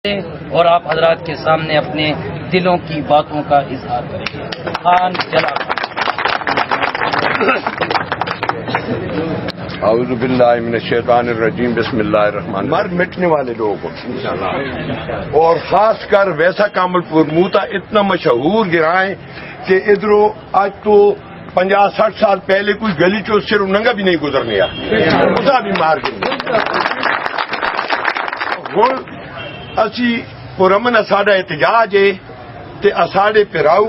اور آپ حضرات کے سامنے اپنے دلوں کی باتوں کا اظہار کریں گے. خان جلا. اعوذ باللہ من الشیطان الرجیم. بسم اللہ الرحمن. مر مٹنے والے لوگ اور خاص کر ویسا کامل پور موتا اتنا مشہور گرائیں کہ ادھروں آج تو 50-60 سال پہلے کوئی گلی چو صرف ننگا بھی نہیں گزرنے آتا بھی مار گئی. ہوں اسی پرامن ساڈا احتجاج ہے تے اساڈے پراؤ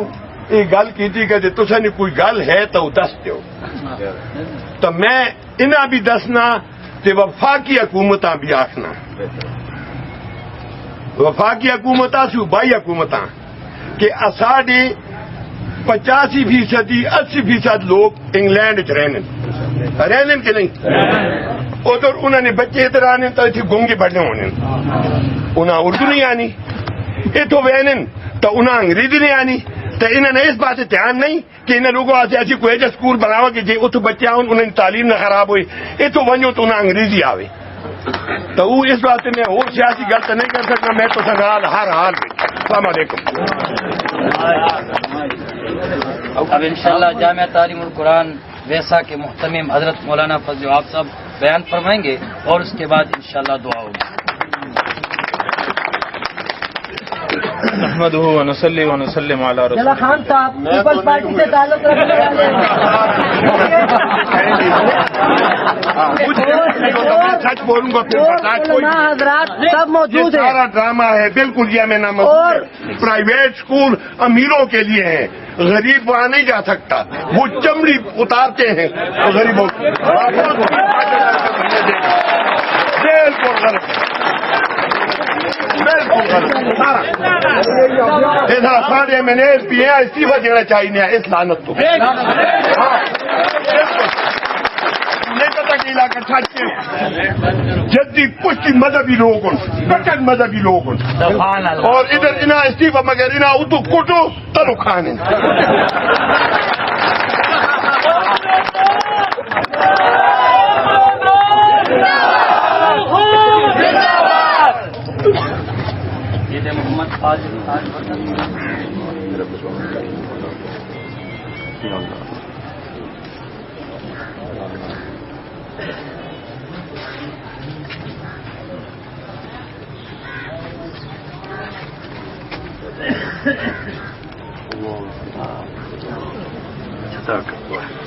یہ گل کیتی کہ تساں نے کوئی گل ہے تو دس دیو. تو میں انہاں بھی دسنا تے وفاقی حکومتاں بھی آخنا. وفاقی حکومتاں صوبائی حکومتاں کہ اساڈے 85-80% لوگ انگلینڈ رہنے کہ نہیں. ادھر انہوں نے بچے ادھر آنے تو اتنے گونگے بڑھنے ہونے. انہیں اردو نہیں آنی اتو وہن تو انہیں انگریزی نہیں آنی. تو انہوں نے اس بات سے دھیان نہیں کہ انہیں لوگوں سے ایسی کوئی ایجا سکول بناوا کہ جی اتو بچے آن انہیں تعلیم نہ خراب ہوئی اتو ونجو تو انہیں انگریزی آوے. تو وہ اس بات سے میں اور سیاسی گل تو نہیں کر سکتا. میں تو سنال ہر حال میں. السلام علیکم. اب انشاءاللہ جامعہ تعلیم القرآن ویسا کے محتمم حضرت مولانا فضل آپ صاحب بیان فرمائیں گے اور اس کے بعد انشاءاللہ دعا ہوگی. نحمدہ ونصلی ونسلم علی رسول اللہ. خان صاحب پیپلز پارٹی سے تعلق رکھنے والے سچ بولوں گا پھر حضرات سب موجود ہیں. سارا ڈرامہ ہے بالکل. یہ میں نام اور پرائیویٹ اسکول امیروں کے لیے ہیں. غریب وہاں نہیں جا سکتا. وہ چمڑی اتارتے ہیں غریبوں کی. بالکل غلط سارے میں نے استعفا دینا چاہیے اس لعنت کو. جدی پشتی مذہبی لوگ کٹن مذہبی لوگ اور ادھر انہیں استعفا مگر انہیں ادو کٹو تلو کھانے. محمد فاضل جزاک اللہ.